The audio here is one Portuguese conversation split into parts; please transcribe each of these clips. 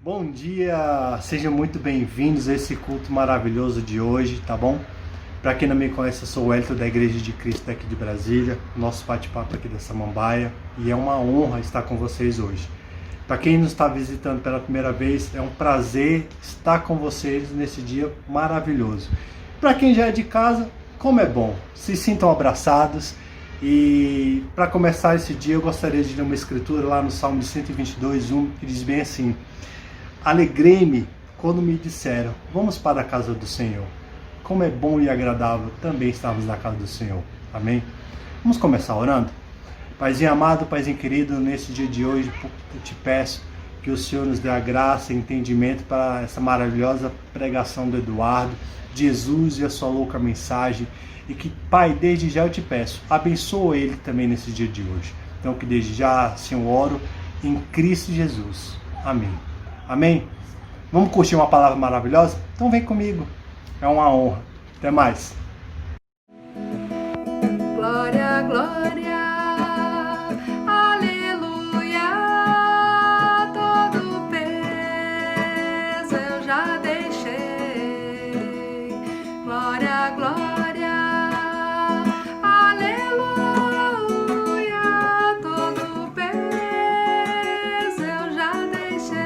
Bom dia, sejam muito bem-vindos a esse culto maravilhoso de hoje, tá bom? Para quem não me conhece, eu sou o Wellington da Igreja de Cristo aqui de Brasília, nosso bate-papo aqui da Samambaia, e é uma honra estar com vocês hoje. Para quem nos está visitando pela primeira vez, é um prazer estar com vocês nesse dia maravilhoso. Para quem já é de casa, como é bom, se sintam abraçados. E para começar esse dia, eu gostaria de ler uma escritura lá no Salmo 122:1, que diz bem assim: Alegrei-me quando me disseram, vamos para a casa do Senhor. Como é bom e agradável também estarmos na casa do Senhor. Amém? Vamos começar orando? Paizinho amado, Paizinho querido, nesse dia de hoje eu te peço que o Senhor nos dê a graça e entendimento para essa maravilhosa pregação do Eduardo, Jesus e a sua louca mensagem. E que, Pai, desde já eu te peço, abençoa ele também nesse dia de hoje. Então que desde já, assim, eu oro em Cristo Jesus. Amém. Amém? Vamos curtir uma palavra maravilhosa? Então vem comigo. É uma honra. Até mais. Glória, glória, aleluia, todo peso eu já deixei. Glória, glória, aleluia, todo peso eu já deixei.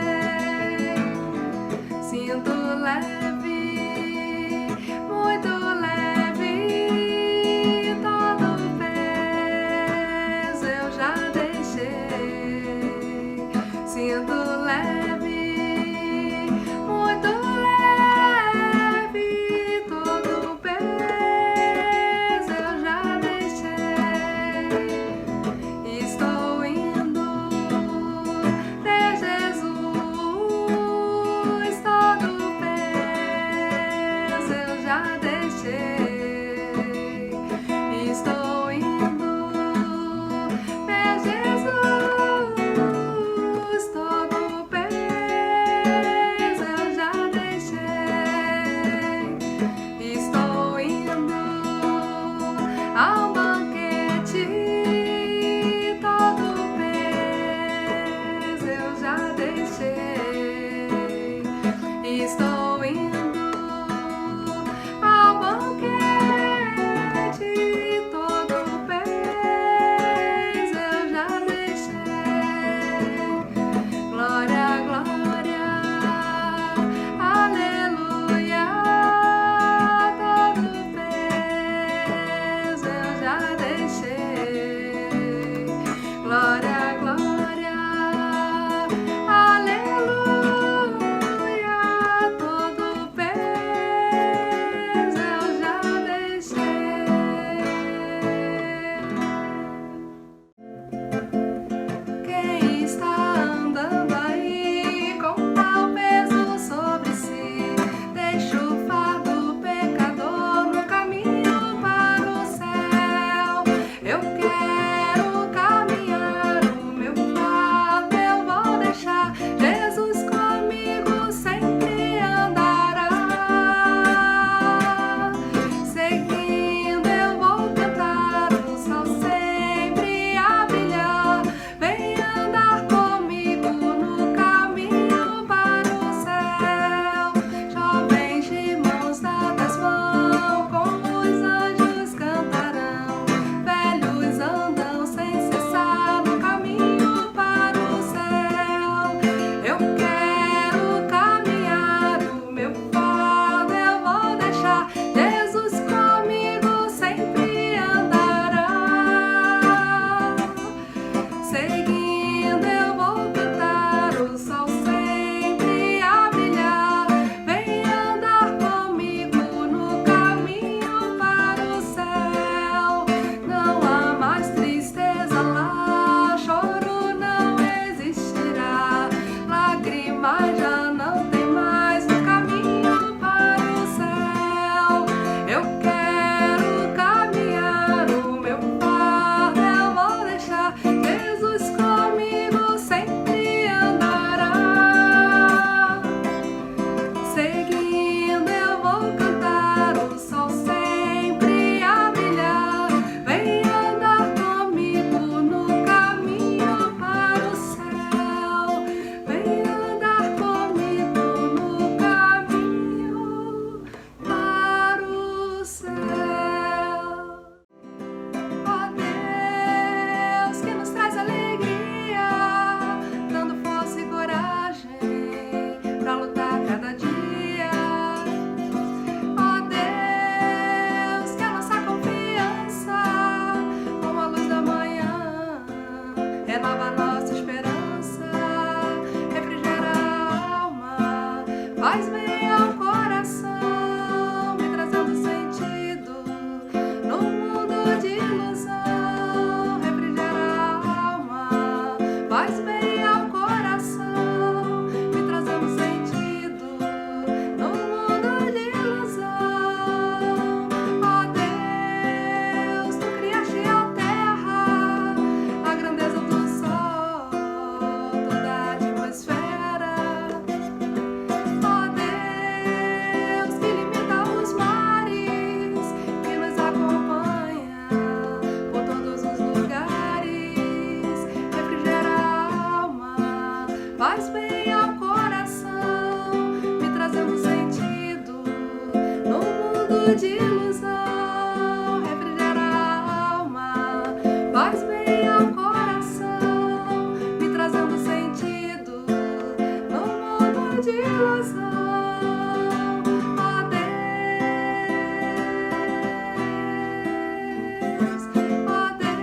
Sinto leve, muito leve, todo peso eu já deixei. Sinto leve, muito leve, todo peso eu já deixei. Estou indo de Jesus, todo peso eu já deixei. Estou indo de Jesus, todo peso eu já deixei. Estou indo ao banquete, todo peso eu já deixei. Estou indo ao banquete, todo peso eu já deixei. Glória, glória, aleluia, todo peso eu já deixei. Glória, glória, aleluia, todo peso eu já deixei. Quem está andando aí com tal peso sobre si, deixa o fardo pecador no caminho para o céu. Eu quero caminhar, o meu fardo eu vou deixar. Jesus comigo sempre andará. Seguindo eu vou tentar o sol sempre a brilhar. Vem andar comigo no caminho para o céu. Jovens de mãos dadas vão, com os anjos cantarão. Velhos andam vem ao coração, me trazendo sentido no mundo de ilusão. Ó Deus, ó Deus,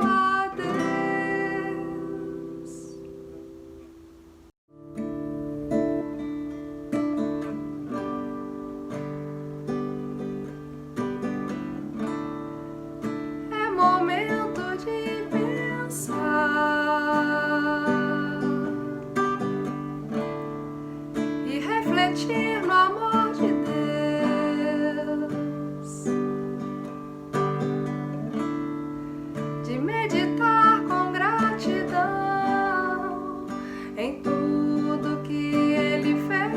ó Deus. É momento de pensar e refletir no amor de Deus, de meditar com gratidão em tudo que Ele fez.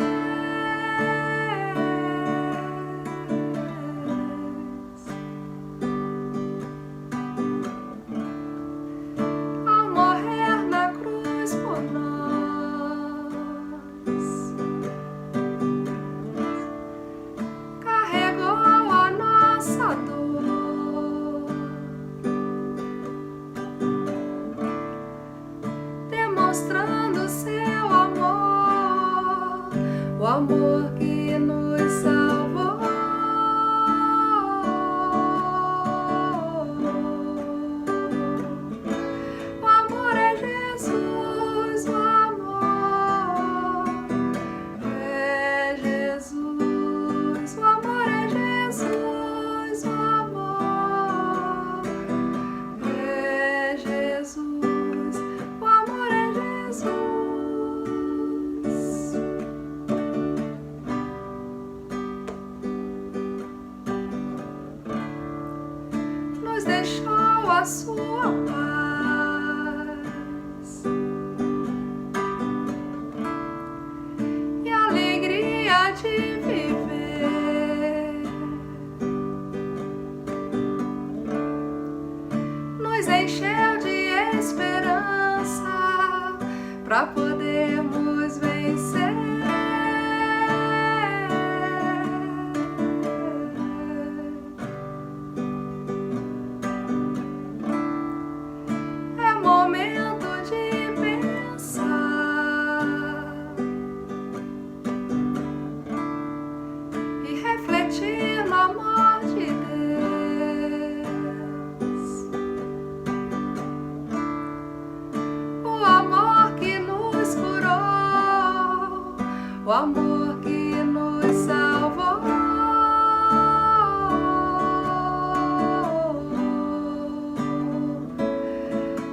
Ao morrer na cruz por nós, carregou a nossa dor, demonstrando seu amor, o amor que nos salvou. O amor é Jesus, o amor é Jesus, o amor é Jesus, o amor é Jesus, o amor é Jesus. Nos deixou a sua paz e a alegria de viver, nos encheu de esperança para podermos vencer. É momento de pensar e refletir no amor de Deus, o amor que nos curou, o amor que nos salvou.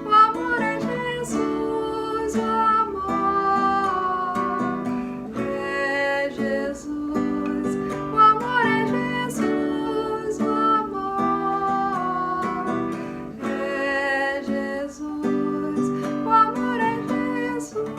O amor é Jesus, o amor é Jesus, o amor é Jesus, o amor é Jesus, o amor é Jesus.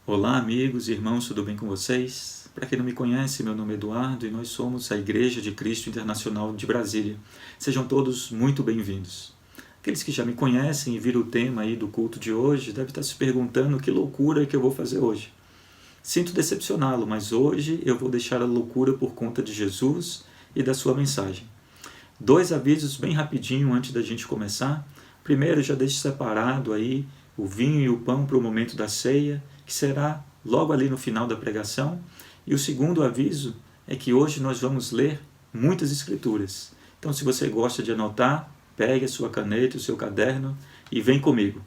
Olá, amigos e irmãos, tudo bem com vocês? Para quem não me conhece, meu nome é Eduardo e nós somos a Igreja de Cristo Internacional de Brasília. Sejam todos muito bem-vindos. Aqueles que já me conhecem e viram o tema aí do culto de hoje devem estar se perguntando que loucura que eu vou fazer hoje. Sinto decepcioná-lo, mas hoje eu vou deixar a loucura por conta de Jesus e da sua mensagem. 2 avisos bem rapidinho antes da gente começar. Primeiro, já deixe separado aí o vinho e o pão para o momento da ceia, que será logo ali no final da pregação. E o segundo aviso é que hoje nós vamos ler muitas escrituras. Então, se você gosta de anotar, pegue a sua caneta, o seu caderno e vem comigo.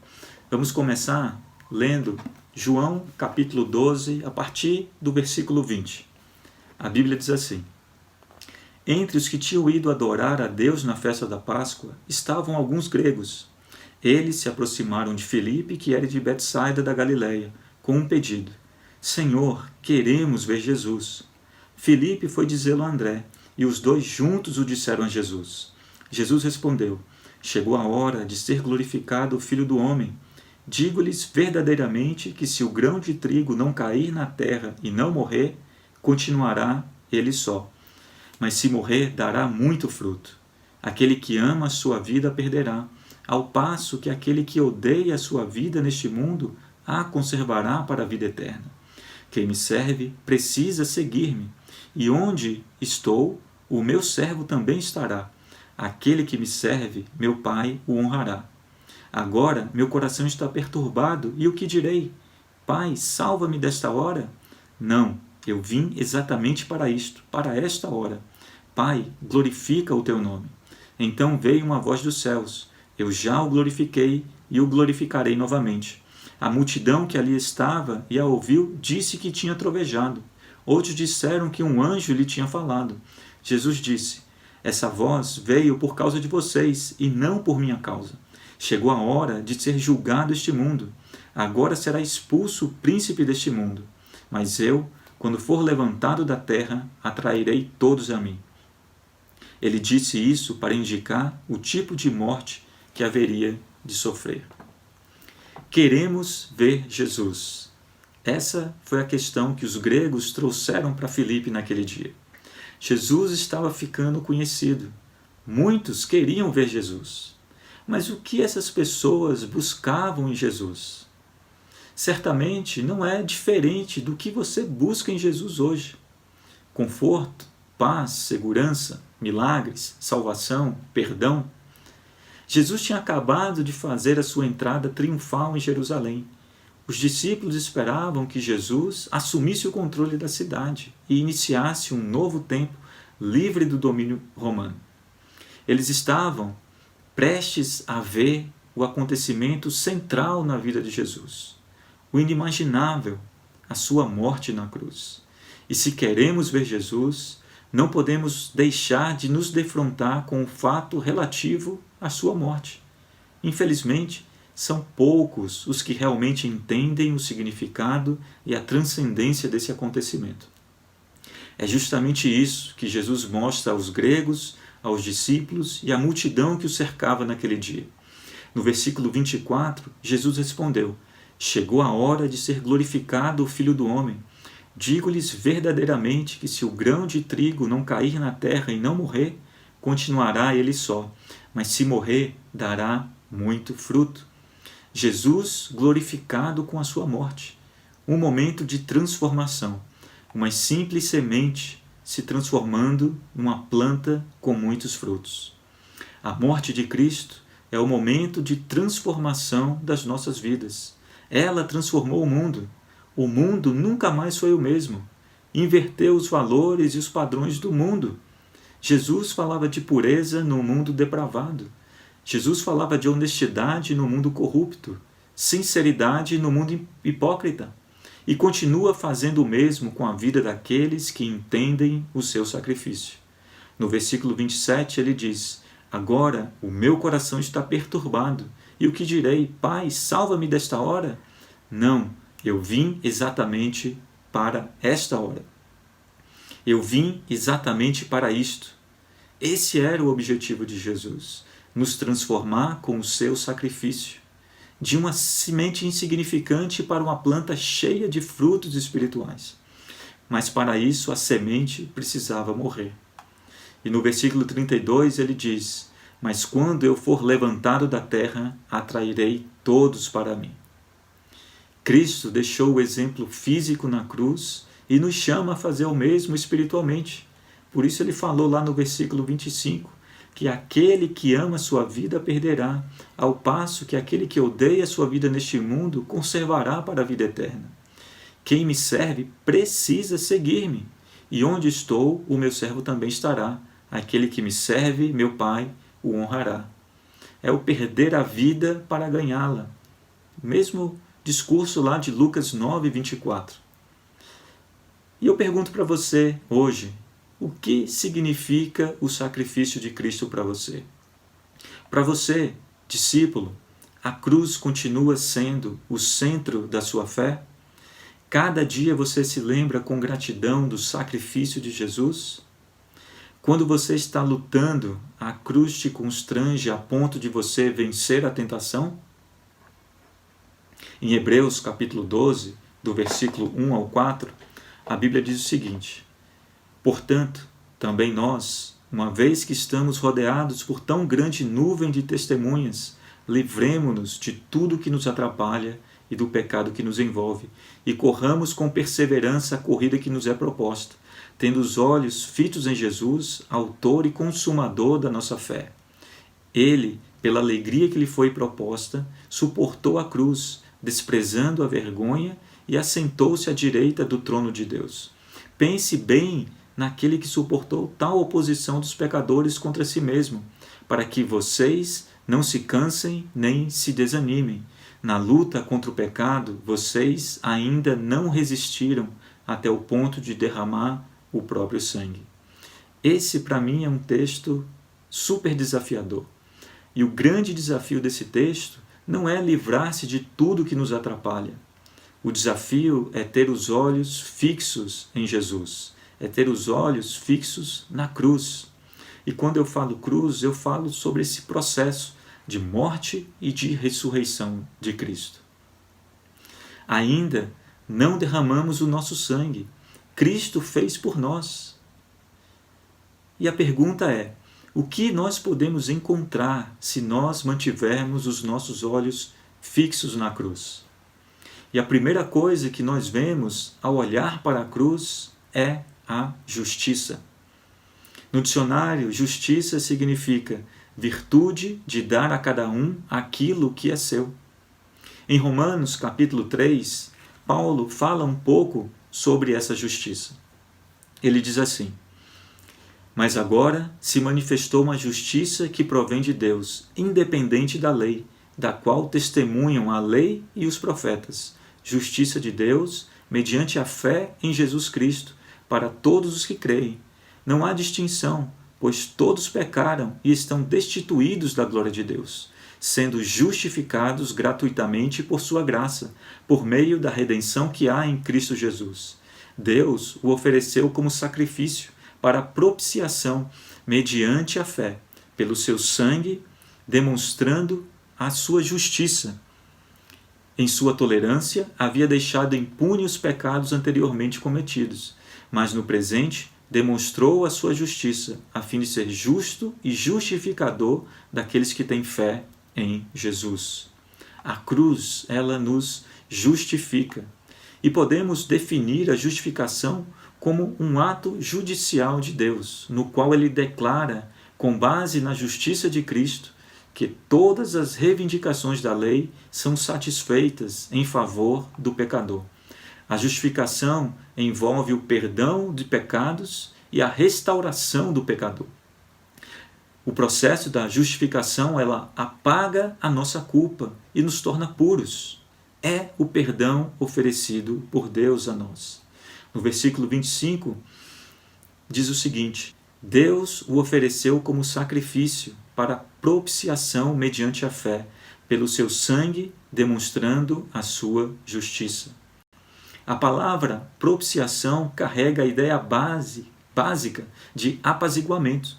Vamos começar lendo João capítulo 12, a partir do versículo 20. A Bíblia diz assim: Entre os que tinham ido adorar a Deus na festa da Páscoa estavam alguns gregos. Eles se aproximaram de Filipe, que era de Betsaida da Galileia, com um pedido: Senhor, queremos ver Jesus. Filipe foi dizê-lo a André, e os dois juntos o disseram a Jesus. Jesus respondeu: Chegou a hora de ser glorificado o Filho do Homem. Digo-lhes verdadeiramente que se o grão de trigo não cair na terra e não morrer, continuará ele só. Mas se morrer, dará muito fruto. Aquele que ama a sua vida perderá, ao passo que aquele que odeia a sua vida neste mundo a conservará para a vida eterna. Quem me serve precisa seguir-me, e onde estou, o meu servo também estará. Aquele que me serve, meu Pai o honrará. Agora meu coração está perturbado, e o que direi? Pai, salva-me desta hora? Não, eu vim exatamente para isto, para esta hora. Pai, glorifica o teu nome. Então veio uma voz dos céus. Eu já o glorifiquei e o glorificarei novamente. A multidão que ali estava e a ouviu disse que tinha trovejado. Outros disseram que um anjo lhe tinha falado. Jesus disse: essa voz veio por causa de vocês e não por minha causa. Chegou a hora de ser julgado este mundo. Agora será expulso o príncipe deste mundo. Mas eu, quando for levantado da terra, atrairei todos a mim. Ele disse isso para indicar o tipo de morte que haveria de sofrer. Queremos ver Jesus. Essa foi a questão que os gregos trouxeram para Filipe naquele dia. Jesus estava ficando conhecido. Muitos queriam ver Jesus. Mas o que essas pessoas buscavam em Jesus? Certamente não é diferente do que você busca em Jesus hoje. Conforto, paz, segurança, milagres, salvação, perdão. Jesus tinha acabado de fazer a sua entrada triunfal em Jerusalém. Os discípulos esperavam que Jesus assumisse o controle da cidade e iniciasse um novo tempo livre do domínio romano. Eles estavam prestes a ver o acontecimento central na vida de Jesus, o inimaginável, a sua morte na cruz. E se queremos ver Jesus, não podemos deixar de nos defrontar com o fato relativo à sua morte. Infelizmente, são poucos os que realmente entendem o significado e a transcendência desse acontecimento. É justamente isso que Jesus mostra aos gregos, aos discípulos e à multidão que o cercava naquele dia. No versículo 24, Jesus respondeu: chegou a hora de ser glorificado o Filho do Homem. Digo-lhes verdadeiramente que se o grão de trigo não cair na terra e não morrer, continuará ele só, mas se morrer, dará muito fruto. Jesus glorificado com a sua morte. Um momento de transformação. Uma simples semente se transformando numa planta com muitos frutos. A morte de Cristo é o momento de transformação das nossas vidas. Ela transformou o mundo. O mundo nunca mais foi o mesmo. Inverteu os valores e os padrões do mundo. Jesus falava de pureza no mundo depravado. Jesus falava de honestidade no mundo corrupto, sinceridade no mundo hipócrita. E continua fazendo o mesmo com a vida daqueles que entendem o seu sacrifício. No versículo 27 ele diz: agora o meu coração está perturbado, e o que direi? Pai, salva-me desta hora? Não, eu vim exatamente para esta hora. Eu vim exatamente para isto. Esse era o objetivo de Jesus, nos transformar com o seu sacrifício, de uma semente insignificante para uma planta cheia de frutos espirituais. Mas para isso a semente precisava morrer. E no versículo 32 ele diz: mas quando eu for levantado da terra, atrairei todos para mim. Cristo deixou o exemplo físico na cruz e nos chama a fazer o mesmo espiritualmente. Por isso ele falou lá no versículo 25, que aquele que ama a sua vida perderá, ao passo que aquele que odeia a sua vida neste mundo conservará para a vida eterna. Quem me serve precisa seguir-me, e onde estou, o meu servo também estará. Aquele que me serve, meu Pai, o honrará. É o perder a vida para ganhá-la. Mesmo discurso lá de Lucas 9, 24. E eu pergunto para você hoje, o que significa o sacrifício de Cristo para você? Para você, discípulo, a cruz continua sendo o centro da sua fé? Cada dia você se lembra com gratidão do sacrifício de Jesus? Quando você está lutando, a cruz te constrange a ponto de você vencer a tentação? Em Hebreus capítulo 12, do versículo 1 ao 4, a Bíblia diz o seguinte: portanto, também nós, uma vez que estamos rodeados por tão grande nuvem de testemunhas, livremo-nos de tudo que nos atrapalha e do pecado que nos envolve, e corramos com perseverança a corrida que nos é proposta, tendo os olhos fitos em Jesus, autor e consumador da nossa fé. Ele, pela alegria que lhe foi proposta, suportou a cruz, desprezando a vergonha, e assentou-se à direita do trono de Deus. Pense bem naquele que suportou tal oposição dos pecadores contra si mesmo, para que vocês não se cansem nem se desanimem. Na luta contra o pecado, vocês ainda não resistiram até o ponto de derramar o próprio sangue. Esse, para mim, é um texto super desafiador. E o grande desafio desse texto não é livrar-se de tudo que nos atrapalha. O desafio é ter os olhos fixos em Jesus, é ter os olhos fixos na cruz. E quando eu falo cruz, eu falo sobre esse processo de morte e de ressurreição de Cristo. Ainda não derramamos o nosso sangue. Cristo fez por nós. E a pergunta é: o que nós podemos encontrar se nós mantivermos os nossos olhos fixos na cruz? E a primeira coisa que nós vemos ao olhar para a cruz é a justiça. No dicionário, justiça significa virtude de dar a cada um aquilo que é seu. Em Romanos, capítulo 3, Paulo fala um pouco sobre essa justiça. Ele diz assim: mas agora se manifestou uma justiça que provém de Deus, independente da lei, da qual testemunham a lei e os profetas. Justiça de Deus, mediante a fé em Jesus Cristo, para todos os que creem. Não há distinção, pois todos pecaram e estão destituídos da glória de Deus, sendo justificados gratuitamente por sua graça, por meio da redenção que há em Cristo Jesus. Deus o ofereceu como sacrifício para propiciação, mediante a fé, pelo seu sangue, demonstrando a sua justiça. Em sua tolerância, havia deixado impune os pecados anteriormente cometidos, mas no presente demonstrou a sua justiça, a fim de ser justo e justificador daqueles que têm fé em Jesus. A cruz, ela nos justifica. E podemos definir a justificação como um ato judicial de Deus, no qual ele declara, com base na justiça de Cristo, que todas as reivindicações da lei são satisfeitas em favor do pecador. A justificação envolve o perdão de pecados e a restauração do pecador. O processo da justificação, ela apaga a nossa culpa e nos torna puros. É o perdão oferecido por Deus a nós. No versículo 25, diz o seguinte: Deus o ofereceu como sacrifício para propiciação mediante a fé, pelo seu sangue, demonstrando a sua justiça. A palavra propiciação carrega a ideia básica de apaziguamento,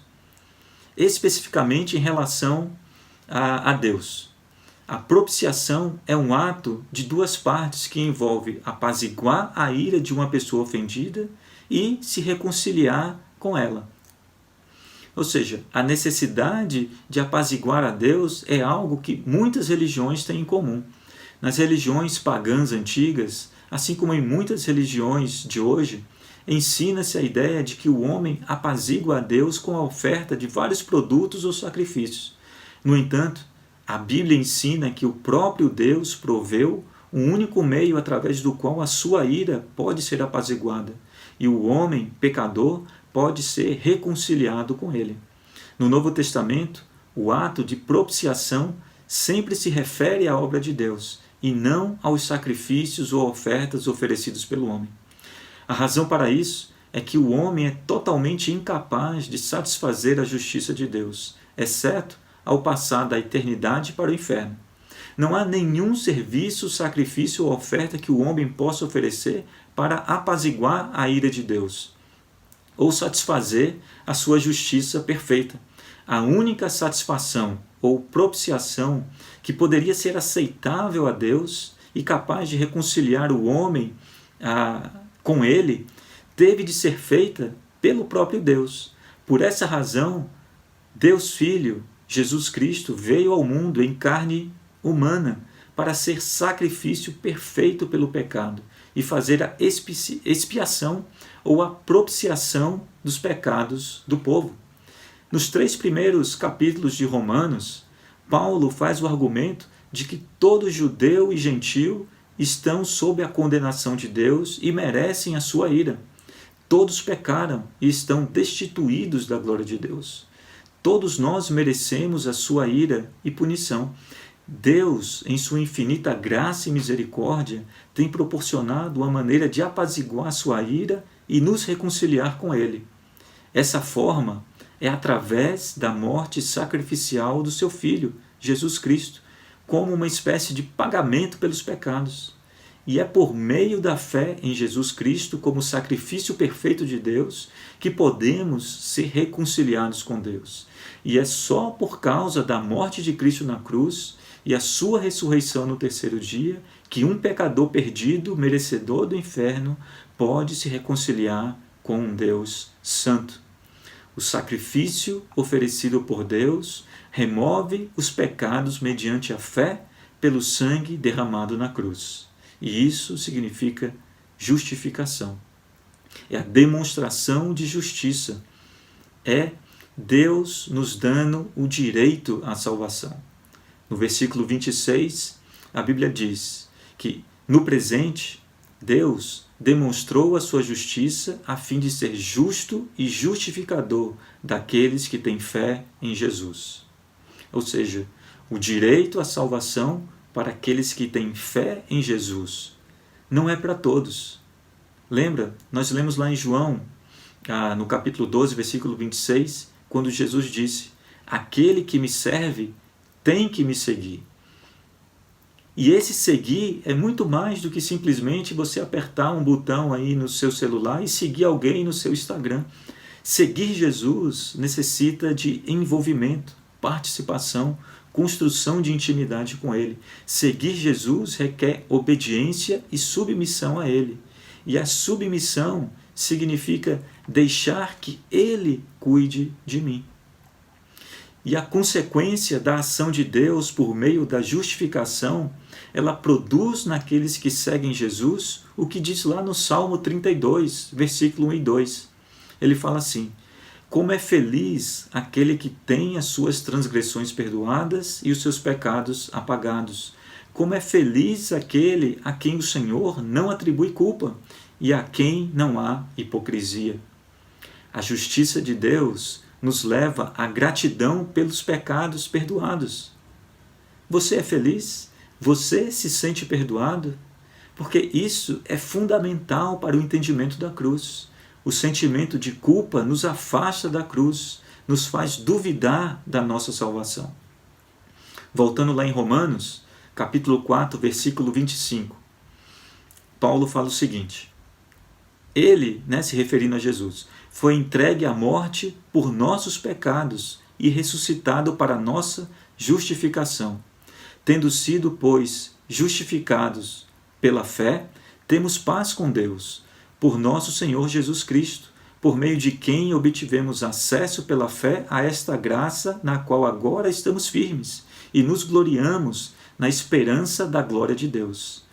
especificamente em relação a Deus. A propiciação é um ato de duas partes que envolve apaziguar a ira de uma pessoa ofendida e se reconciliar com ela. Ou seja, a necessidade de apaziguar a Deus é algo que muitas religiões têm em comum. Nas religiões pagãs antigas, assim como em muitas religiões de hoje, ensina-se a ideia de que o homem apazigua a Deus com a oferta de vários produtos ou sacrifícios. No entanto, a Bíblia ensina que o próprio Deus proveu um único meio através do qual a sua ira pode ser apaziguada, e o homem, pecador, pode ser reconciliado com ele. No Novo Testamento, o ato de propiciação sempre se refere à obra de Deus e não aos sacrifícios ou ofertas oferecidos pelo homem. A razão para isso é que o homem é totalmente incapaz de satisfazer a justiça de Deus, exceto ao passar da eternidade para o inferno. Não há nenhum serviço, sacrifício ou oferta que o homem possa oferecer para apaziguar a ira de Deus ou satisfazer a sua justiça perfeita. A única satisfação ou propiciação que poderia ser aceitável a Deus e capaz de reconciliar o homem com ele, teve de ser feita pelo próprio Deus. Por essa razão, Deus Filho, Jesus Cristo, veio ao mundo em carne humana para ser sacrifício perfeito pelo pecado e fazer a expiação ou a propiciação dos pecados do povo. Nos 3 primeiros capítulos de Romanos, Paulo faz o argumento de que todo judeu e gentil estão sob a condenação de Deus e merecem a sua ira. Todos pecaram e estão destituídos da glória de Deus. Todos nós merecemos a sua ira e punição. Deus, em sua infinita graça e misericórdia, tem proporcionado uma maneira de apaziguar a sua ira e nos reconciliar com Ele. Essa forma é através da morte sacrificial do seu Filho, Jesus Cristo, como uma espécie de pagamento pelos pecados. E é por meio da fé em Jesus Cristo como sacrifício perfeito de Deus que podemos ser reconciliados com Deus. E é só por causa da morte de Cristo na cruz e a sua ressurreição no 3º dia que um pecador perdido, merecedor do inferno, pode se reconciliar com um Deus santo. O sacrifício oferecido por Deus remove os pecados mediante a fé pelo sangue derramado na cruz. E isso significa justificação. É a demonstração de justiça. É Deus nos dando o direito à salvação. No versículo 26, a Bíblia diz que, no presente, Deus demonstrou a sua justiça a fim de ser justo e justificador daqueles que têm fé em Jesus. Ou seja, o direito à salvação para aqueles que têm fé em Jesus. Não é para todos. Lembra? Nós lemos lá em João, no capítulo 12, versículo 26, quando Jesus disse: aquele que me serve tem que me seguir. E esse seguir é muito mais do que simplesmente você apertar um botão aí no seu celular e seguir alguém no seu Instagram. Seguir Jesus necessita de envolvimento, participação, construção de intimidade com Ele. Seguir Jesus requer obediência e submissão a Ele. E a submissão significa deixar que Ele cuide de mim. E a consequência da ação de Deus por meio da justificação, ela produz naqueles que seguem Jesus o que diz lá no Salmo 32, versículo 1 e 2. Ele fala assim: como é feliz aquele que tem as suas transgressões perdoadas e os seus pecados apagados. Como é feliz aquele a quem o Senhor não atribui culpa e a quem não há hipocrisia. A justiça de Deus nos leva à gratidão pelos pecados perdoados. Você é feliz? Você se sente perdoado? Porque isso é fundamental para o entendimento da cruz. O sentimento de culpa nos afasta da cruz, nos faz duvidar da nossa salvação. Voltando lá em Romanos, capítulo 4, versículo 25, Paulo fala o seguinte: ele, se referindo a Jesus, foi entregue à morte por nossos pecados e ressuscitado para nossa justificação. Tendo sido, pois, justificados pela fé, temos paz com Deus, por nosso Senhor Jesus Cristo, por meio de quem obtivemos acesso pela fé a esta graça na qual agora estamos firmes e nos gloriamos na esperança da glória de Deus.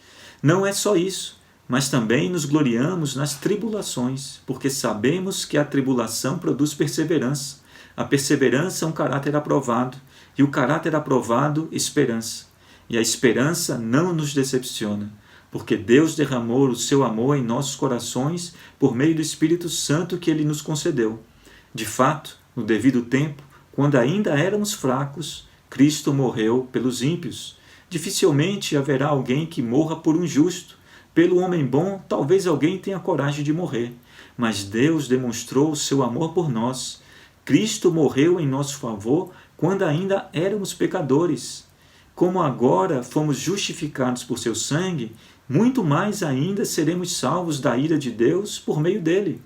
Não é só isso, mas também nos gloriamos nas tribulações, porque sabemos que a tribulação produz perseverança. A perseverança é um caráter aprovado, e o caráter aprovado, esperança. E a esperança não nos decepciona, porque Deus derramou o seu amor em nossos corações por meio do Espírito Santo que Ele nos concedeu. De fato, no devido tempo, quando ainda éramos fracos, Cristo morreu pelos ímpios. Dificilmente haverá alguém que morra por um justo. Pelo homem bom, talvez alguém tenha coragem de morrer, mas Deus demonstrou o seu amor por nós. Cristo morreu em nosso favor quando ainda éramos pecadores. Como agora fomos justificados por seu sangue, muito mais ainda seremos salvos da ira de Deus por meio dele.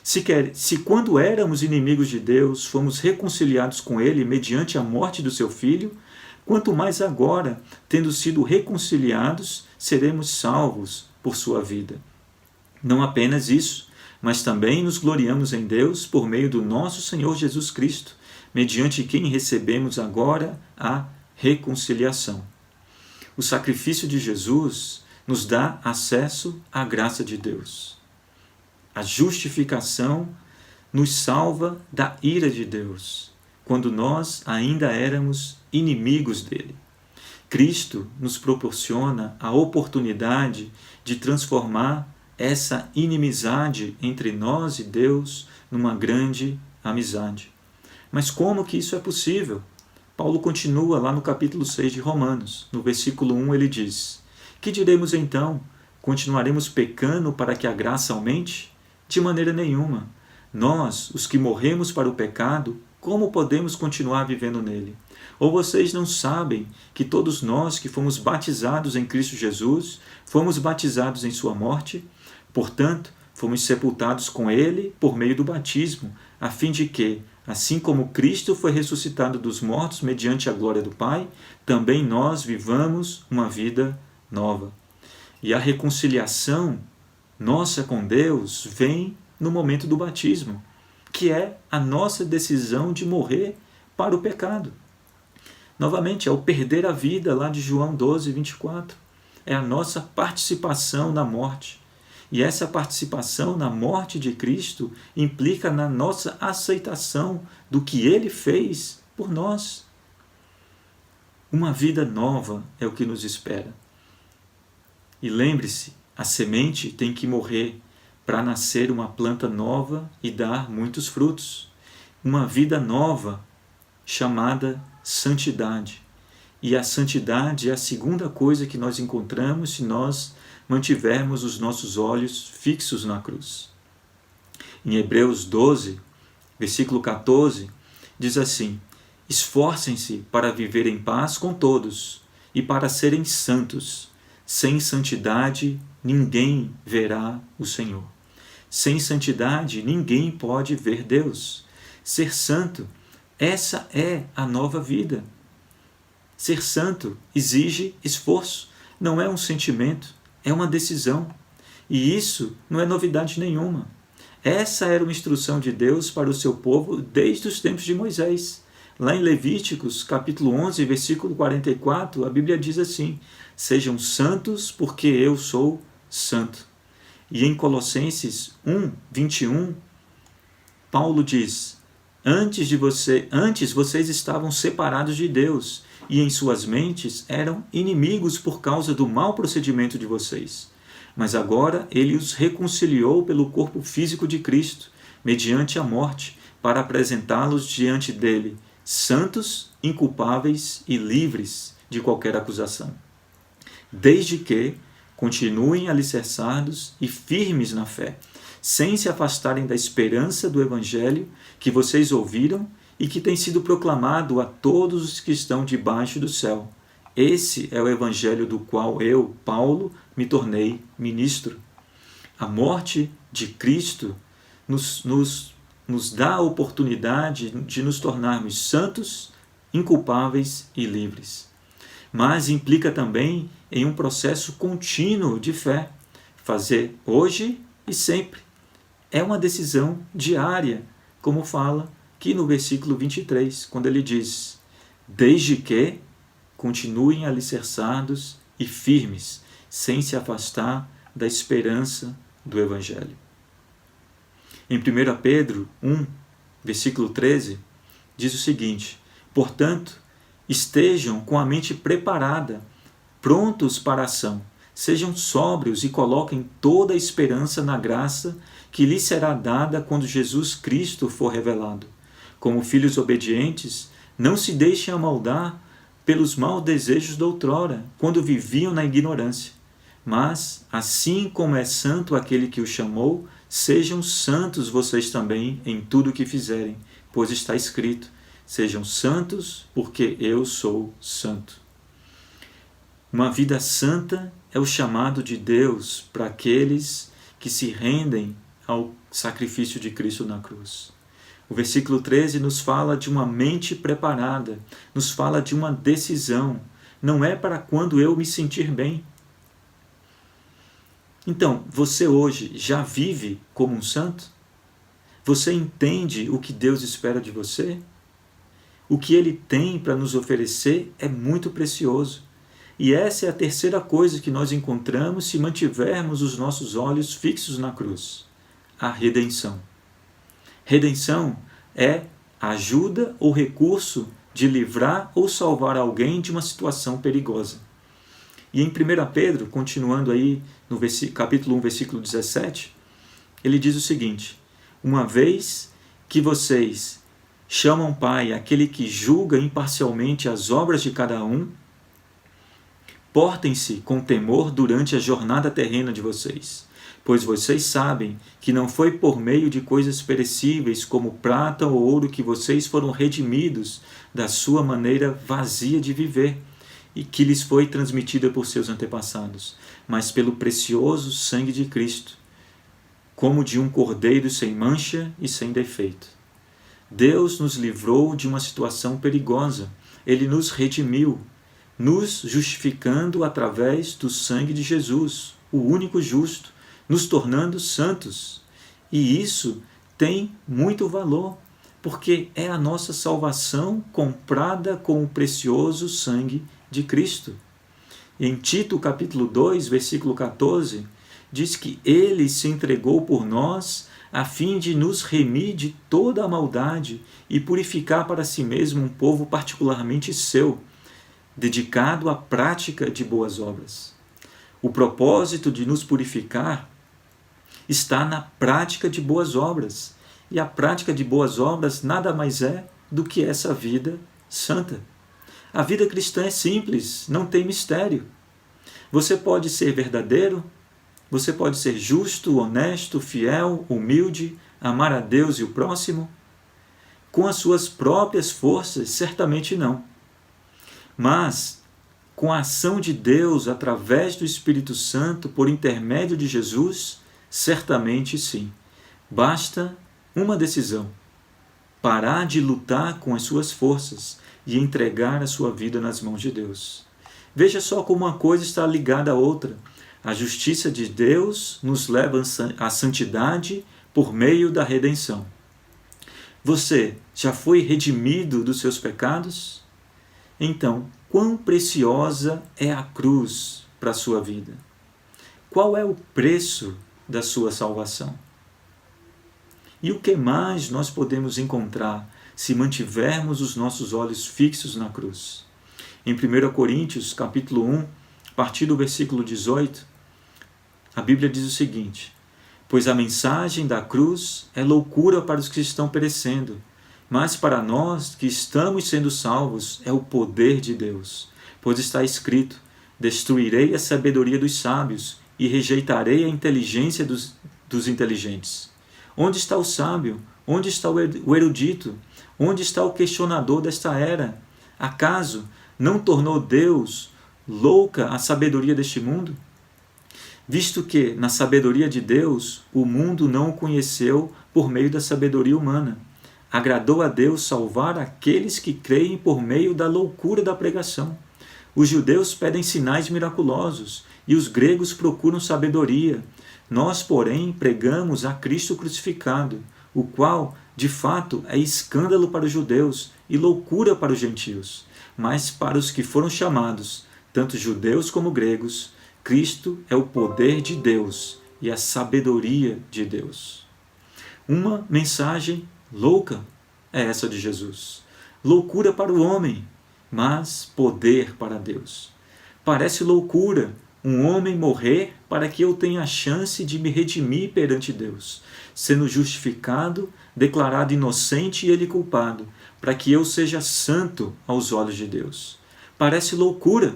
Se quando éramos inimigos de Deus, fomos reconciliados com ele mediante a morte do seu Filho, quanto mais agora, tendo sido reconciliados, seremos salvos por sua vida. Não apenas isso, mas também nos gloriamos em Deus por meio do nosso Senhor Jesus Cristo, mediante quem recebemos agora a reconciliação. O sacrifício de Jesus nos dá acesso à graça de Deus. A justificação nos salva da ira de Deus, quando nós ainda éramos inimigos dele. Cristo nos proporciona a oportunidade de transformar essa inimizade entre nós e Deus numa grande amizade. Mas como que isso é possível? Paulo continua lá no capítulo 6 de Romanos. No versículo 1 ele diz: Que diremos então? Continuaremos pecando para que a graça aumente? De maneira nenhuma. Nós, os que morremos para o pecado, como podemos continuar vivendo nele? Ou vocês não sabem que todos nós que fomos batizados em Cristo Jesus, fomos batizados em sua morte? Portanto, fomos sepultados com ele por meio do batismo, a fim de que, assim como Cristo foi ressuscitado dos mortos mediante a glória do Pai, também nós vivamos uma vida nova. E a reconciliação nossa com Deus vem no momento do batismo, que é a nossa decisão de morrer para o pecado. Novamente, é o perder a vida lá de João 12, 24. É a nossa participação na morte. E essa participação na morte de Cristo implica na nossa aceitação do que Ele fez por nós. Uma vida nova é o que nos espera. E lembre-se, a semente tem que morrer para nascer uma planta nova e dar muitos frutos. Uma vida nova chamada santidade. E a santidade é a segunda coisa que nós encontramos se nós mantivermos os nossos olhos fixos na cruz. Em Hebreus 12, versículo 14, diz assim: Esforcem-se para viver em paz com todos e para serem santos. Sem santidade, ninguém verá o Senhor. Sem santidade, ninguém pode ver Deus. Ser santo, essa é a nova vida. Ser santo exige esforço, não é um sentimento, é uma decisão. E isso não é novidade nenhuma. Essa era uma instrução de Deus para o seu povo desde os tempos de Moisés. Lá em Levíticos, capítulo 11, versículo 44, a Bíblia diz assim: Sejam santos, porque eu sou santo. E em Colossenses 1, 21, Paulo diz: Antes vocês estavam separados de Deus, e em suas mentes eram inimigos por causa do mau procedimento de vocês. Mas agora ele os reconciliou pelo corpo físico de Cristo, mediante a morte, para apresentá-los diante dele, santos, inculpáveis e livres de qualquer acusação. Desde que continuem alicerçados e firmes na fé, sem se afastarem da esperança do Evangelho que vocês ouviram e que tem sido proclamado a todos os que estão debaixo do céu. Esse é o Evangelho do qual eu, Paulo, me tornei ministro. A morte de Cristo nos dá a oportunidade de nos tornarmos santos, inculpáveis e livres. Mas implica também em um processo contínuo de fé. Fazer hoje e sempre. É uma decisão diária, como fala aqui no versículo 23, quando ele diz: Desde que continuem alicerçados e firmes, sem se afastar da esperança do Evangelho. Em 1 Pedro 1, versículo 13, diz o seguinte: Portanto, estejam com a mente preparada, prontos para a ação. Sejam sóbrios e coloquem toda a esperança na graça que lhes será dada quando Jesus Cristo for revelado. Como filhos obedientes, não se deixem amoldar pelos maus desejos da outrora, quando viviam na ignorância. Mas, assim como é santo aquele que o chamou, sejam santos vocês também em tudo o que fizerem, pois está escrito: Sejam santos, porque eu sou santo. Uma vida santa é o chamado de Deus para aqueles que se rendem ao sacrifício de Cristo na cruz. O versículo 13 nos fala de uma mente preparada, nos fala de uma decisão. Não é para quando eu me sentir bem. Então, você hoje já vive como um santo? Você entende o que Deus espera de você? O que Ele tem para nos oferecer é muito precioso. E essa é a terceira coisa que nós encontramos se mantivermos os nossos olhos fixos na cruz: a redenção. Redenção é ajuda ou recurso de livrar ou salvar alguém de uma situação perigosa. E em 1 Pedro, continuando aí no capítulo 1, versículo 17, ele diz o seguinte: uma vez que vocês chamam Pai aquele que julga imparcialmente as obras de cada um, portem-se com temor durante a jornada terrena de vocês, pois vocês sabem que não foi por meio de coisas perecíveis como prata ou ouro que vocês foram redimidos da sua maneira vazia de viver e que lhes foi transmitida por seus antepassados, mas pelo precioso sangue de Cristo, como de um cordeiro sem mancha e sem defeito. Deus nos livrou de uma situação perigosa. Ele nos redimiu, nos justificando através do sangue de Jesus, o único justo, nos tornando santos. E isso tem muito valor, porque é a nossa salvação comprada com o precioso sangue de Cristo. Em Tito capítulo 2, versículo 14, diz que Ele se entregou por nós a fim de nos remir de toda a maldade e purificar para si mesmo um povo particularmente seu, dedicado à prática de boas obras. O propósito de nos purificar está na prática de boas obras. E a prática de boas obras nada mais é do que essa vida santa. A vida cristã é simples, não tem mistério. Você pode ser verdadeiro, você pode ser justo, honesto, fiel, humilde, amar a Deus e o próximo. Com as suas próprias forças, certamente não. Mas, com a ação de Deus através do Espírito Santo, por intermédio de Jesus, certamente sim. Basta uma decisão: parar de lutar com as suas forças e entregar a sua vida nas mãos de Deus. Veja só como uma coisa está ligada à outra. A justiça de Deus nos leva à santidade por meio da redenção. Você já foi redimido dos seus pecados? Então, quão preciosa é a cruz para a sua vida? Qual é o preço da sua salvação? E o que mais nós podemos encontrar se mantivermos os nossos olhos fixos na cruz? Em 1 Coríntios, capítulo 1, a partir do versículo 18, a Bíblia diz o seguinte: pois a mensagem da cruz é loucura para os que estão perecendo, mas para nós que estamos sendo salvos é o poder de Deus. Pois está escrito: destruirei a sabedoria dos sábios e rejeitarei a inteligência dos inteligentes. Onde está o sábio? Onde está o erudito? Onde está o questionador desta era? Acaso não tornou Deus louca a sabedoria deste mundo? Visto que, na sabedoria de Deus, o mundo não o conheceu por meio da sabedoria humana. Agradou a Deus salvar aqueles que creem por meio da loucura da pregação. Os judeus pedem sinais miraculosos e os gregos procuram sabedoria. Nós, porém, pregamos a Cristo crucificado, o qual, de fato, é escândalo para os judeus e loucura para os gentios. Mas para os que foram chamados, tanto judeus como gregos, Cristo é o poder de Deus e a sabedoria de Deus. Uma mensagem louca é essa de Jesus. Loucura para o homem, mas poder para Deus. Parece loucura um homem morrer para que eu tenha a chance de me redimir perante Deus, sendo justificado, declarado inocente e ele culpado, para que eu seja santo aos olhos de Deus. Parece loucura,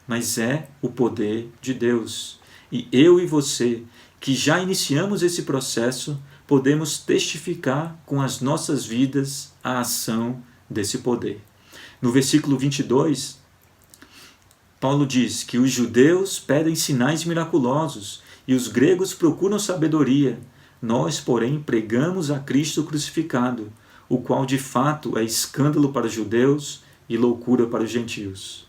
mas é o poder de Deus. E eu e você, que já iniciamos esse processo, podemos testificar com as nossas vidas a ação desse poder. No versículo 22, Paulo diz que os judeus pedem sinais miraculosos e os gregos procuram sabedoria. Nós, porém, pregamos a Cristo crucificado, o qual de fato é escândalo para os judeus e loucura para os gentios.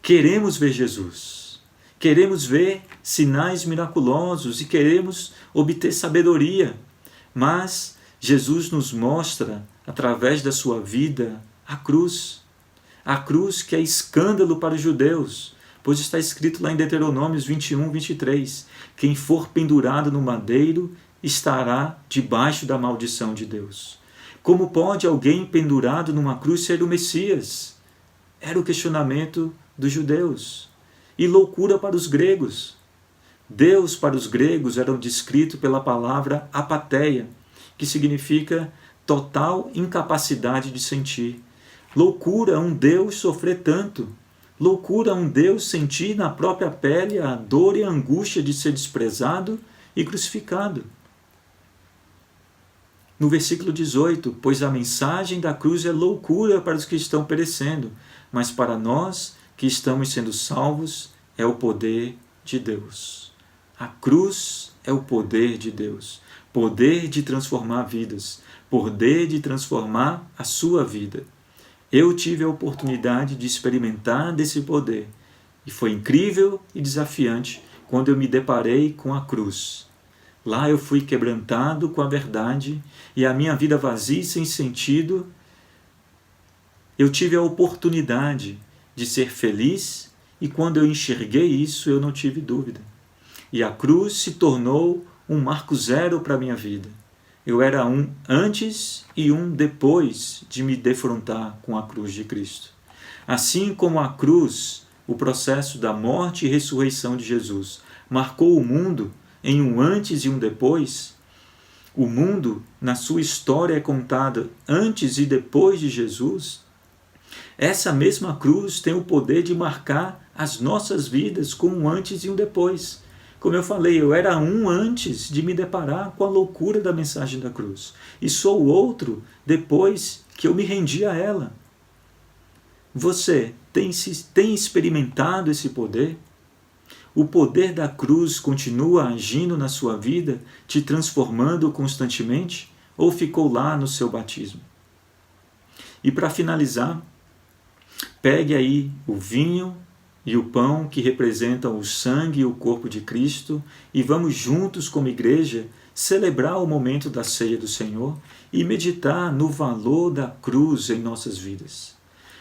Queremos ver Jesus, queremos ver sinais miraculosos e queremos obter sabedoria, mas Jesus nos mostra, através da sua vida, a cruz que é escândalo para os judeus, pois está escrito lá em Deuteronômio 21, 23, quem for pendurado no madeiro estará debaixo da maldição de Deus. Como pode alguém pendurado numa cruz ser o Messias? Era o questionamento dos judeus. E loucura para os gregos. Deus para os gregos era descrito pela palavra apatheia, que significa total incapacidade de sentir. Loucura um Deus sofrer tanto. Loucura um Deus sentir na própria pele a dor e a angústia de ser desprezado e crucificado. No versículo 18, pois a mensagem da cruz é loucura para os que estão perecendo, mas para nós que estamos sendo salvos é o poder de Deus. A cruz é o poder de Deus, poder de transformar vidas, poder de transformar a sua vida. Eu tive a oportunidade de experimentar desse poder e foi incrível e desafiante quando eu me deparei com a cruz. Lá eu fui quebrantado com a verdade e a minha vida vazia e sem sentido, eu tive a oportunidade de ser feliz e quando eu enxerguei isso eu não tive dúvida. E a cruz se tornou um marco zero para a minha vida. Eu era um antes e um depois de me defrontar com a cruz de Cristo. Assim como a cruz, o processo da morte e ressurreição de Jesus, marcou o mundo em um antes e um depois, o mundo, na sua história, é contado antes e depois de Jesus. Essa mesma cruz tem o poder de marcar as nossas vidas com um antes e um depois. Como eu falei, eu era um antes de me deparar com a loucura da mensagem da cruz. E sou outro depois que eu me rendi a ela. Você tem experimentado esse poder? O poder da cruz continua agindo na sua vida, te transformando constantemente? Ou ficou lá no seu batismo? E para finalizar, pegue aí o vinho e o pão que representam o sangue e o corpo de Cristo e vamos juntos como igreja celebrar o momento da ceia do Senhor e meditar no valor da cruz em nossas vidas.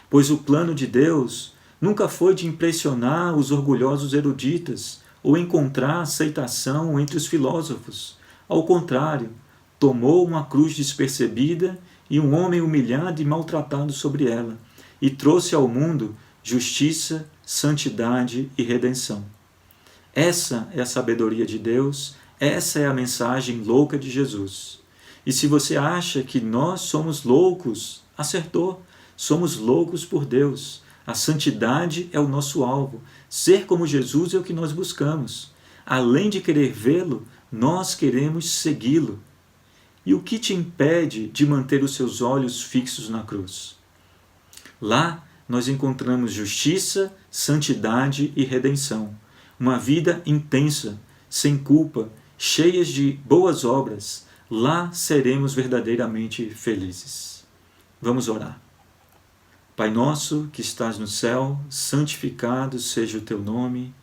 Pois o plano de Deus nunca foi de impressionar os orgulhosos eruditas ou encontrar aceitação entre os filósofos. Ao contrário, tomou uma cruz despercebida e um homem humilhado e maltratado sobre ela e trouxe ao mundo justiça, santidade e redenção. Essa é a sabedoria de Deus, essa é a mensagem louca de Jesus. E se você acha que nós somos loucos, acertou, somos loucos por Deus. A santidade é o nosso alvo, ser como Jesus é o que nós buscamos. Além de querer vê-lo, nós queremos segui-lo. E o que te impede de manter os seus olhos fixos na cruz? Lá, nós encontramos justiça, santidade e redenção. Uma vida intensa, sem culpa, cheias de boas obras. Lá seremos verdadeiramente felizes. Vamos orar. Pai nosso que estás no céu, santificado seja o teu nome.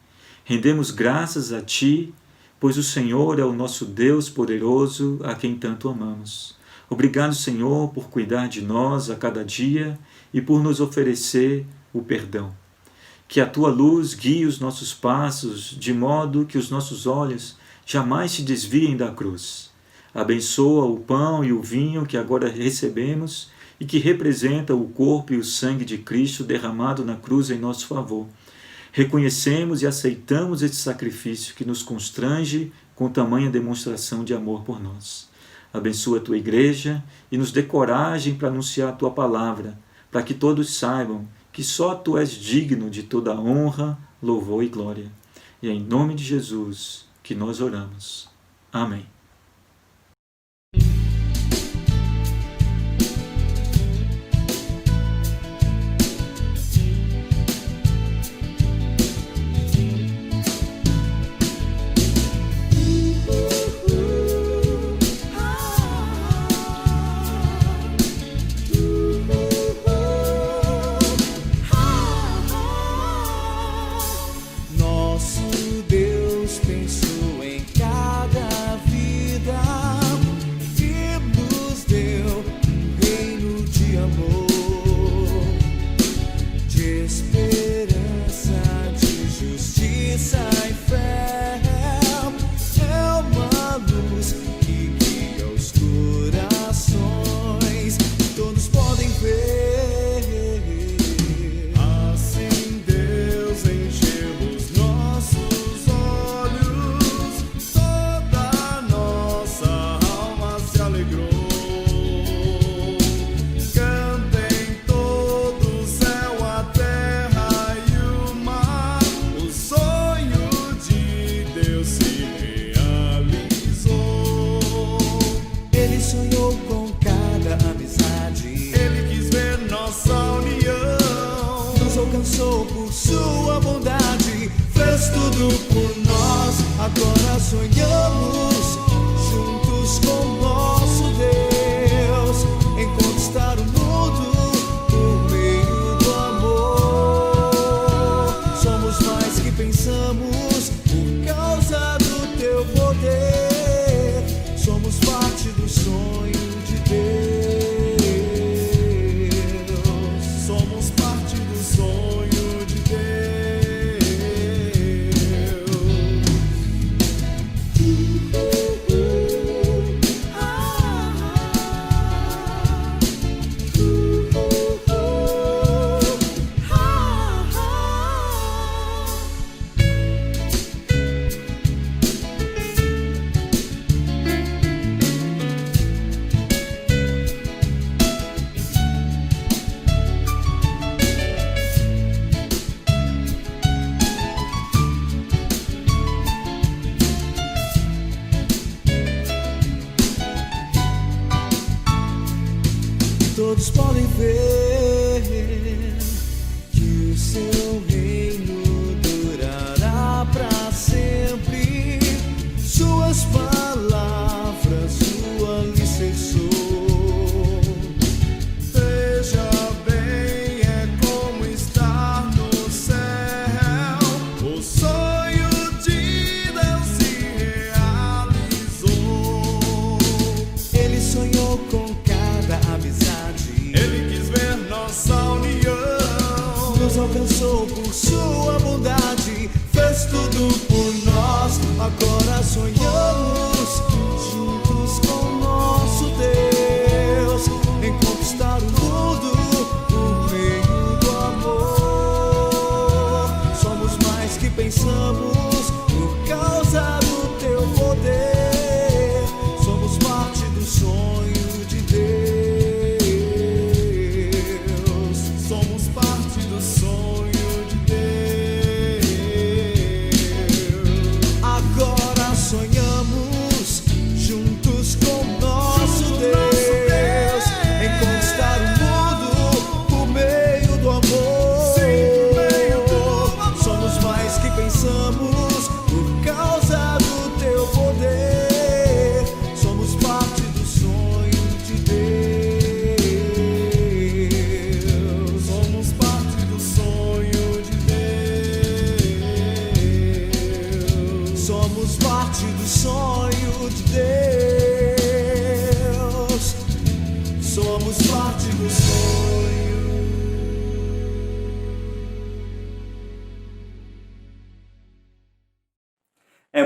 Rendemos graças a ti, pois o Senhor é o nosso Deus poderoso, a quem tanto amamos. Obrigado, Senhor, por cuidar de nós a cada dia e por nos oferecer o perdão. Que a tua luz guie os nossos passos, de modo que os nossos olhos jamais se desviem da cruz. Abençoa o pão e o vinho que agora recebemos e que representa o corpo e o sangue de Cristo derramado na cruz em nosso favor. Reconhecemos e aceitamos esse sacrifício que nos constrange com tamanha demonstração de amor por nós. Abençoa a tua igreja e nos dê coragem para anunciar a tua palavra, para que todos saibam que só tu és digno de toda honra, louvor e glória. E é em nome de Jesus que nós oramos. Amém. Nosso Deus pensou em cada vida. alcançou por sua bondade, fez tudo por nós. Agora sonhamos juntos com nosso Deus em conquistar o mundo por meio do amor. Somos mais que pensamos por causa do teu poder. Somos parte do sonho de Deus. Somos parte do sonho de todos podem ver que o seu reino durará para sempre. Suas palavras o alicerçou. Veja bem, é como estar no céu. O sonho de Deus se realizou. Ele sonhou com cada amizade. Ele quis ver nossa união. Nos alcançou por sua bondade, fez tudo por nós. Agora sonhamos juntos com nosso Deus em conquistar o mundo por meio do amor. Somos mais que pensamos por causa do teu poder. Somos parte do sonho de Deus. Somos parte do sonho de Deus. Agora sonhamos juntos com nosso Deus em conquistar o mundo por meio do amor. Somos mais que pensamos por causa do teu poder. Somos parte do sonho de Deus. Somos parte do sonho de Deus. Somos parte do sonho de Deus. Somos parte do sonho.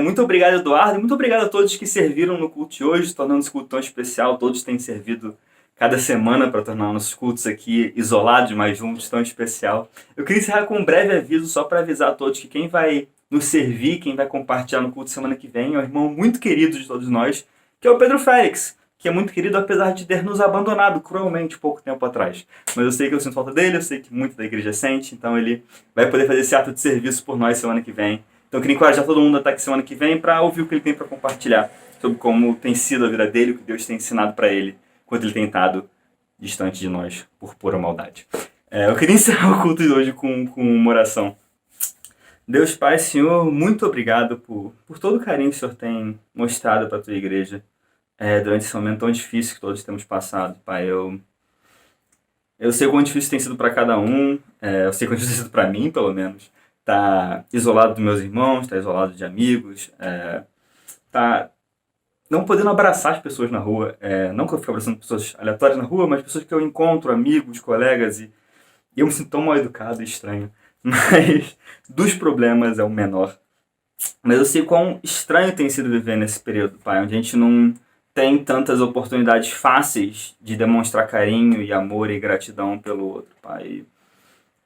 Muito obrigado, Eduardo, e muito obrigado a todos que serviram no culto de hoje, tornando esse culto tão especial. Todos têm servido cada semana para tornar nossos cultos aqui isolados, mas juntos, tão especial. Eu queria encerrar com um breve aviso, só para avisar a todos que quem vai nos servir, quem vai compartilhar no culto semana que vem, é um irmão muito querido de todos nós, que é o Pedro Félix, que é muito querido apesar de ter nos abandonado cruelmente pouco tempo atrás. Mas eu sei que eu sinto falta dele, eu sei que muito da igreja sente, então ele vai poder fazer esse ato de serviço por nós semana que vem. Então eu queria encorajar todo mundo a estar aqui semana que vem para ouvir o que ele tem para compartilhar sobre como tem sido a vida dele, o que Deus tem ensinado para ele, enquanto ele tem estado distante de nós por pura maldade. Eu queria encerrar o culto de hoje com uma oração. Deus Pai, Senhor, muito obrigado por todo o carinho que o Senhor tem mostrado para a tua igreja durante esse momento tão difícil que todos temos passado. Pai, eu sei o quão difícil tem sido para cada um, eu sei o quão difícil tem sido para mim, pelo menos. Tá isolado dos meus irmãos, tá isolado de amigos, tá não podendo abraçar as pessoas na rua, não que eu fique abraçando pessoas aleatórias na rua, mas pessoas que eu encontro, amigos, colegas, e eu me sinto tão mal educado e estranho. Mas dos problemas é o menor. Mas eu sei quão estranho tem sido viver nesse período, Pai, onde a gente não tem tantas oportunidades fáceis de demonstrar carinho e amor e gratidão pelo outro, Pai.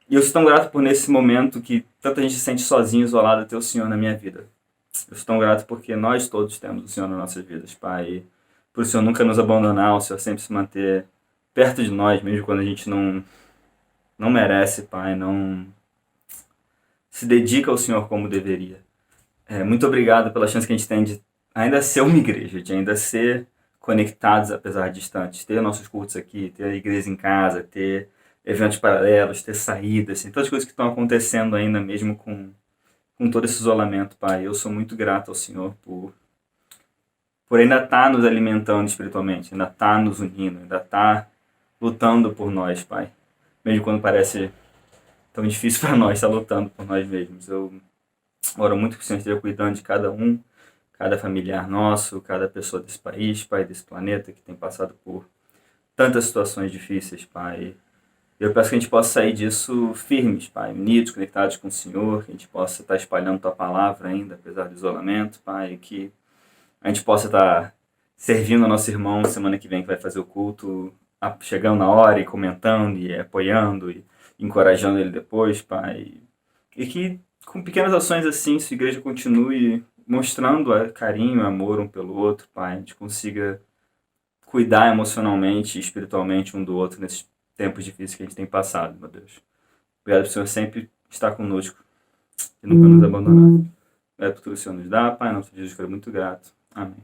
E eu sou tão grato por nesse momento que tanta gente se sente sozinho, isolado, ter o Senhor na minha vida. Eu sou tão grato porque nós todos temos o Senhor nas nossas vidas, Pai. E por o Senhor nunca nos abandonar, o Senhor sempre se manter perto de nós, mesmo quando a gente não merece, Pai, não se dedica ao Senhor como deveria. Muito obrigado pela chance que a gente tem de ainda ser uma igreja, de ainda ser conectados apesar de distantes, ter nossos cultos aqui, ter a igreja em casa, ter eventos paralelos, ter saídas, assim, todas as coisas que estão acontecendo ainda mesmo com todo esse isolamento, Pai. Eu sou muito grato ao Senhor por ainda estar nos alimentando espiritualmente, ainda estar nos unindo, ainda estar lutando por nós, Pai. Mesmo quando parece tão difícil para nós estar lutando por nós mesmos. Eu oro muito que o Senhor esteja cuidando de cada um, cada familiar nosso, cada pessoa desse país, Pai, desse planeta que tem passado por tantas situações difíceis, Pai. Eu peço que a gente possa sair disso firmes, Pai, unidos, conectados com o Senhor, que a gente possa estar espalhando Tua palavra ainda, apesar do isolamento, Pai, que a gente possa estar servindo ao nosso irmão semana que vem que vai fazer o culto, chegando na hora e comentando e apoiando e encorajando ele depois, Pai. E que com pequenas ações assim, se a igreja continue mostrando carinho e amor um pelo outro, Pai, a gente consiga cuidar emocionalmente e espiritualmente um do outro nesses tempos difíceis que a gente tem passado, meu Deus. Obrigado por o Senhor sempre estar conosco e nunca nos abandonar. Obrigado por tudo que o Senhor nos dá, Pai, em nome de Jesus, eu quero muito grato. Amém.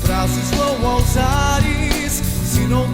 Braços vão aos ares, se não